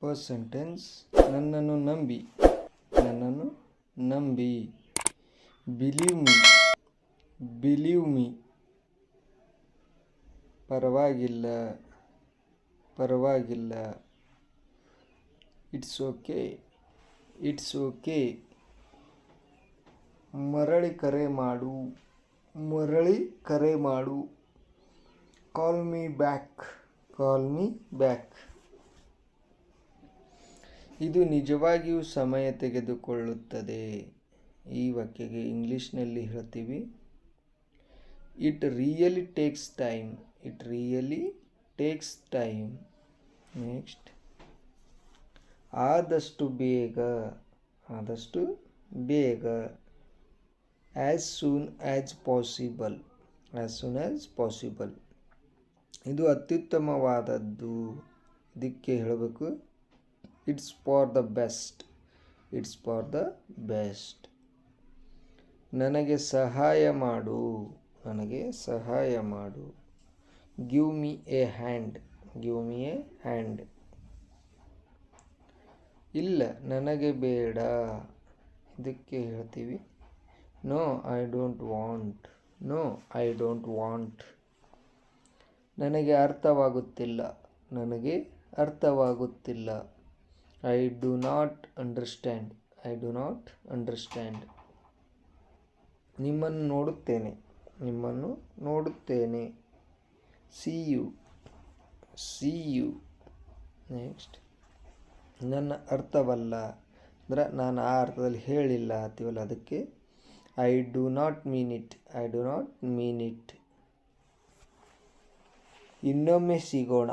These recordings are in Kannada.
ಫಸ್ಟ್ ಸೆಂಟೆನ್ಸ್, ನನ್ನನ್ನು ನಂಬಿ, ನನ್ನನ್ನು ನಂಬಿ. Believe me, believe me. ಪರವಾಗಿಲ್ಲ, ಪರವಾಗಿಲ್ಲ. It's okay, it's okay. ಮರಳಿ ಕರೆ ಮಾಡು, ಮರಳಿ ಕರೆ ಮಾಡು. Call me back, call me back. ಇದು ನಿಜವಾಗಿಯೂ ಸಮಯ ತೆಗೆದುಕೊಳ್ಳುತ್ತದೆ. ಈ ವಾಕ್ಯಗೆ ಇಂಗ್ಲೀಷ್ನಲ್ಲಿ ಹೇಳ್ತೀವಿ, it really takes time, it really takes time. Next, ಆದಷ್ಟು ಬೇಗ, ಆದಷ್ಟು ಬೇಗ. As soon as possible, as soon as possible. ಇದು ಅತ್ಯುತ್ತಮವಾದದ್ದು. ಇದಕ್ಕೆ ಹೇಳಬೇಕು, it's for the best, it's for the best. ನನಗೆ ಸಹಾಯ ಮಾಡು, ನನಗೆ ಸಹಾಯ ಮಾಡು. Give me a hand, give me a hand. ಇಲ್ಲ, ನನಗೆ ಬೇಡ. ಇದಕ್ಕೆ ಹೇಳ್ತೀವಿ, no I don't want, no I don't want. ನನಗೆ ಅರ್ಥವಾಗುತ್ತಿಲ್ಲ, ನನಗೆ ಅರ್ಥವಾಗುತ್ತಿಲ್ಲ. I do not understand, I do not understand. ನಿಮ್ಮನ್ನು ನೋಡುತ್ತೇನೆ, ನಿಮ್ಮನ್ನು ನೋಡುತ್ತೇನೆ. See you, see you. Next, ನನ್ನ ಅರ್ಥವಲ್ಲ ಅಂದ್ರೆ ನಾನು ಆ ಅರ್ಥದಲ್ಲಿ ಹೇಳಿಲ್ಲ ಅಂತೀವಲ್ಲ, ಅದಕ್ಕೆ I do not mean it, I do not mean it. ಇನ್ನೊಮ್ಮೆ ಸಿಗೋಣ,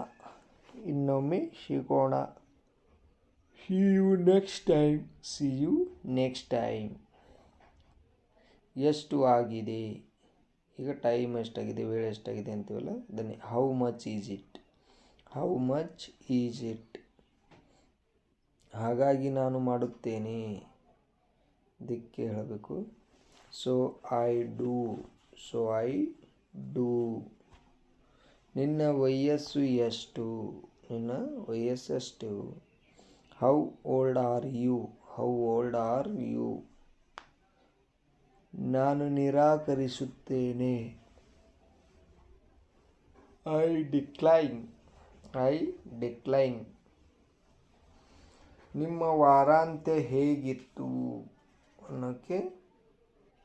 ಇನ್ನೊಮ್ಮೆ ಸಿಗೋಣ. See you next time, see you next time. ಎಷ್ಟು ಆಗಿದೆ, ಈಗ ಟೈಮ್ ಎಷ್ಟಾಗಿದೆ, ವೇಳೆ ಎಷ್ಟಾಗಿದೆ ಅಂತೀವಲ್ಲ, ಅದನ್ನೇ how much is it, how much is it. ಹಾಗಾಗಿ ನಾನು ಮಾಡುತ್ತೇನೆ. ಇದಕ್ಕೆ ಹೇಳಬೇಕು, so I do, so I do. ನಿನ್ನ ವಯಸ್ಸು ಎಷ್ಟು, ನಿನ್ನ ವಯಸ್ಸು ಎಷ್ಟು. How old are you, how old are you. ನಾನು ನಿರಾಕರಿಸುತ್ತೇನೆ. I decline, I decline. ನಿಮ್ಮ ವಾರಾಂತ್ಯ ಹೇಗಿತ್ತು ಅನ್ನೋಕ್ಕೆ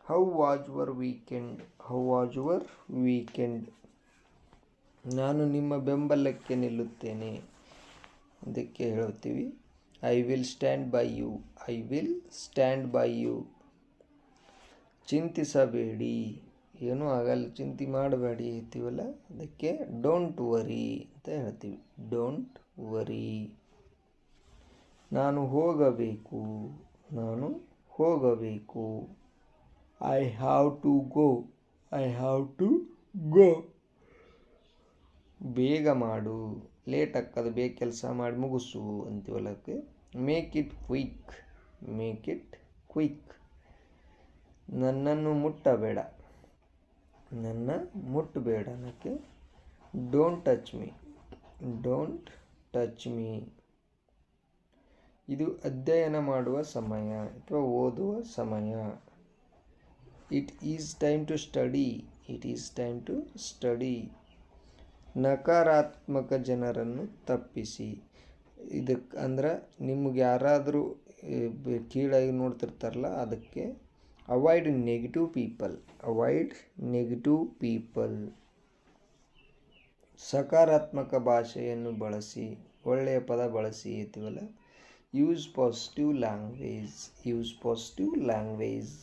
how was your weekend, how was your weekend. ನಾನು ನಿಮ್ಮ ಬೆಂಬಲಕ್ಕೆ ನಿಲ್ಲುತ್ತೇನೆ. ಇದಕ್ಕೆ ಹೇಳ್ತೀವಿ, I will stand by you, I will stand by you. ಚಿಂತಿಸಬೇಡಿ, ಏನೂ ಆಗಲ್ಲ, ಚಿಂತೆ ಮಾಡಬೇಡಿ ಅಂತೀವಲ್ಲ, ಅದಕ್ಕೆ ಡೋಂಟ್ ವರಿ ಅಂತ ಹೇಳ್ತೀವಿ, ಡೋಂಟ್ ವರಿ. ನಾನು ಹೋಗಬೇಕು, ನಾನು ಹೋಗಬೇಕು. I have to go, I have to go. ಬೇಗ ಮಾಡು, ಲೇಟ್ ಆಗ್ತದೆ, ಬೇಗ ಕೆಲಸ ಮಾಡಿ ಮುಗಿಸು ಅಂತೀವಲ್ಲಕ್ಕೆ make it quick, make it quick. ನನ್ನನ್ನು ಮುಟ್ಟಬೇಡ, ನನ್ನ ಮುಟ್ಟಬೇಡ ಅನ್ನೋಕ್ಕೆ don't touch me, don't touch me. ಇದು ಅಧ್ಯಯನ ಮಾಡುವ ಸಮಯ ಅಥವಾ ಓದುವ ಸಮಯ. It is time to study, it is time to study. ನಕಾರಾತ್ಮಕ ಜನರನ್ನು ತಪ್ಪಿಸಿ. ಇದಕ್ಕೆ ಅಂದ್ರೆ ನಿಮ್ಗೆ ಯಾರಾದರೂ ಕೀಳಾಗಿ ನೋಡ್ತಿರ್ತಾರಲ್ಲ, ಅದಕ್ಕೆ avoid negative people, avoid negative people. ಸಕಾರಾತ್ಮಕ ಭಾಷೆಯನ್ನು ಬಳಸಿ, ಒಳ್ಳೆಯ ಪದ ಬಳಸಿ ಅಂತೀವಲ್ಲ, use positive language, use positive language.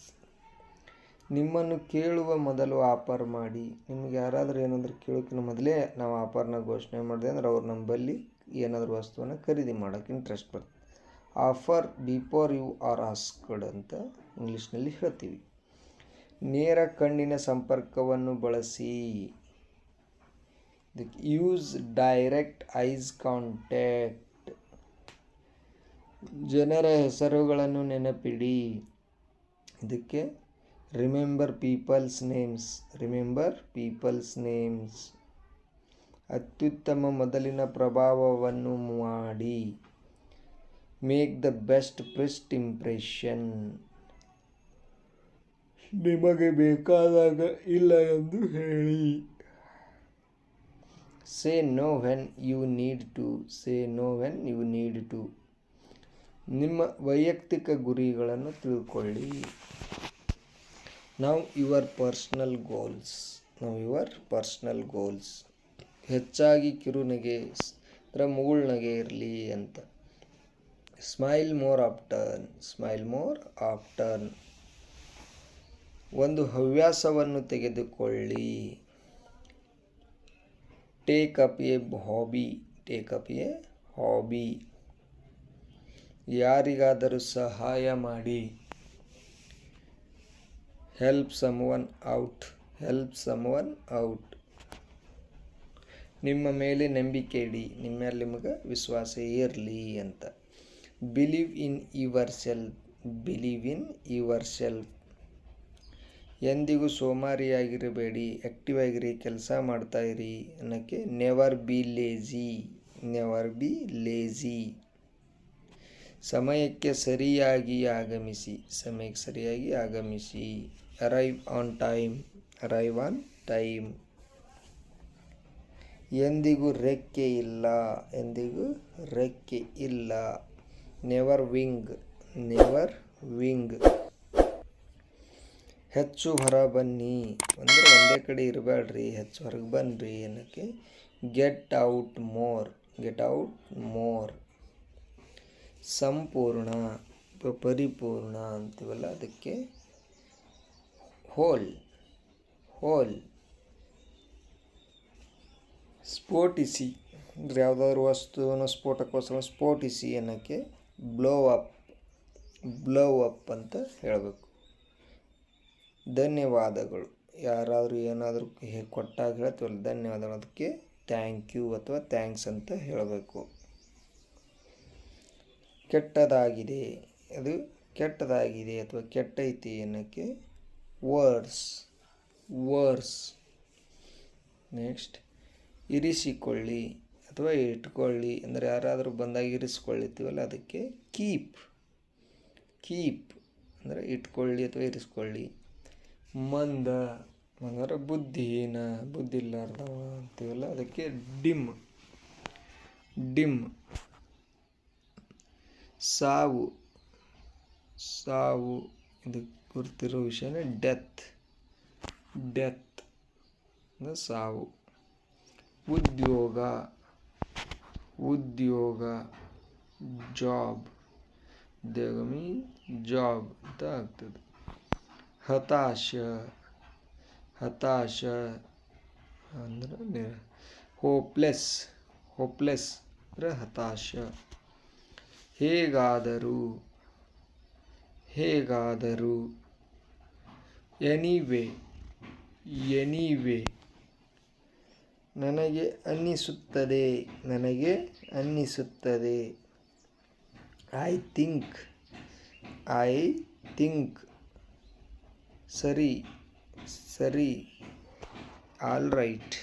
ನಿಮ್ಮನ್ನು ಕೇಳುವ ಮೊದಲು ಆಫರ್ ಮಾಡಿ. ನಿಮ್ಗೆ ಯಾರಾದರೂ ಏನಾದರೂ ಕೇಳೋಕ್ಕಿಂತ ಮೊದಲೇ ನಾವು ಆಫರ್ನ ಘೋಷಣೆ ಮಾಡಿದೆ ಅಂದ್ರೆ ಅವ್ರು ನಮ್ಮಲ್ಲಿ ಏನಾದರೂ ವಸ್ತುವನ್ನು ಖರೀದಿ ಮಾಡೋಕ್ಕೆ ಇಂಟ್ರೆಸ್ಟ್ ಬರ್ತದೆ. Offer before you are asked ಅಂತ ಇಂಗ್ಲೀಷ್ನಲ್ಲಿ ಹೇಳ್ತೀವಿ. ನೇರ ಕಣ್ಣಿನ ಸಂಪರ್ಕವನ್ನು ಬಳಸಿ. ಇದಕ್ಕೆ ಯೂಸ್ ಡೈರೆಕ್ಟ್ ಐಸ್ ಕಾಂಟ್ಯಾಕ್ಟ್. ಜನರ ಹೆಸರುಗಳನ್ನು ನೆನಪಿಡಿ. ಇದಕ್ಕೆ remember people's names, remember people's names. ಅತ್ಯುತ್ತಮ ಮೊದಲಿನ ಪ್ರಭಾವವನ್ನು ಮಾಡಿ. Make the best first impression. ನಿಮಗೆ ಬೇಕಾದಾಗ ಇಲ್ಲ ಎಂದು ಹೇಳಿ. Say no when you need to. Say no when you need to. ನಿಮ್ಮ ವೈಯಕ್ತಿಕ ಗುರಿಗಳನ್ನು ತಿಳ್ಕೊಳ್ಳಿ. ನಾವು ಯುವರ್ ಪರ್ಸ್ನಲ್ ಗೋಲ್ಸ್. ಹೆಚ್ಚಾಗಿ ಕಿರುನಗೆ ಮುಗುಳ್ನಗೆ ಇರಲಿ ಅಂತ. Smile more often. ಒಂದು ಹವ್ಯಾಸವನ್ನು ತೆಗೆದುಕೊಳ್ಳಿ. Take up A hobby. ಯಾರಿಗಾದರೂ ಸಹಾಯ ಮಾಡಿ. Help someone out. ನಿಮ್ಮ ಮೇಲೆ ನಂಬಿಕೆ ಇಡಿ. ನಿಮ್ಮ ಮೇಲೆ ನಿಮಗೆ ವಿಶ್ವಾಸ ಇರಲಿ ಅಂತ. Believe in your self. ಎಂದಿಗೂ ಸೋಮಾರಿಯಾಗಿರಬೇಡಿ, ಆ್ಯಕ್ಟಿವ್ ಆಗಿರಿ, ಕೆಲಸ ಮಾಡ್ತಾ ಇರಿ ಅನ್ನೋಕ್ಕೆ. Never be lazy. ಸಮಯಕ್ಕೆ ಸರಿಯಾಗಿ ಆಗಮಿಸಿ. Arrive on time. ಎಂದಿಗೂ ರೆಕ್ಕೆ ಇಲ್ಲ. Never wing. ಹೆಚ್ಚು ಹೊರ ಬನ್ನಿ ಅಂದರೆ ಒಂದೇ ಕಡೆ ಇರಬೇಡ್ರಿ, ಹೆಚ್ಚು ಹೊರಗೆ ಬನ್ನಿರಿ ಅನ್ನೋಕ್ಕೆ. Get out more. ಸಂಪೂರ್ಣ ಪರಿಪೂರ್ಣ ಅಂತೀವಲ್ಲ ಅದಕ್ಕೆ ಹೋಲ್. ಸ್ಫೋಟಿಸಿ ಅಂದರೆ ಯಾವುದಾದ್ರು ವಸ್ತುವನ್ನು ಸ್ಫೋಟಕ್ಕೋಸ್ಕರ ಸ್ಫೋಟಿಸಿ ಅನ್ನೋಕ್ಕೆ. ಬ್ಲೋ ಅಪ್ ಅಂತ ಹೇಳಬೇಕು. ಧನ್ಯವಾದಗಳು. ಯಾರಾದರೂ ಏನಾದರೂ ಕೊಟ್ಟಾಗ ಹೇಳ್ತೀವಲ್ಲ ಧನ್ಯವಾದಗಳು, ಅದಕ್ಕೆ ಥ್ಯಾಂಕ್ ಯು ಅಥವಾ ಥ್ಯಾಂಕ್ಸ್ ಅಂತ ಹೇಳಬೇಕು. ಕೆಟ್ಟದಾಗಿದೆ ಅಥವಾ ಕೆಟ್ಟೈತಿ ಅನ್ನೋಕ್ಕೆ ವರ್ಸ್. ನೆಕ್ಸ್ಟ್ ಇರಿಸಿಕೊಳ್ಳಿ ಅಥವಾ ಇಟ್ಕೊಳ್ಳಿ ಅಂದರೆ ಯಾರಾದರೂ ಬಂದಾಗ ಇರಿಸ್ಕೊಳ್ಳಿತೀವಲ್ಲ ಅದಕ್ಕೆ ಕೀಪ್ ಅಂದರೆ ಇಟ್ಕೊಳ್ಳಿ ಅಥವಾ ಇರಿಸ್ಕೊಳ್ಳಿ. ಮಂದ ಅಂದರೆ ಬುದ್ಧಿ ಇಲ್ಲಾರ್ದವ ಅಂತೀವಲ್ಲ ಅದಕ್ಕೆ ಡಿಮ್. ಸಾವು ಇದಕ್ಕೆ ಗುರ್ತಿರೋ ವಿಷಯನೇ ಡೆತ್ ಅಂದರೆ ಸಾವು. ಉದ್ಯೋಗ ಜಾಬ್ ಅಂತ ಆಗ್ತದೆ. ಹತಾಶ ಅಂದರೆ ಹೋಪ್ಲೆಸ್ ಅಂದರೆ ಹತಾಶ. ಹೇಗಾದರೂ ಎನಿವೇ ನನಗೆ ಅನ್ನಿಸುತ್ತದೆ. ಐ ಥಿಂಕ್ ಸರಿ. All right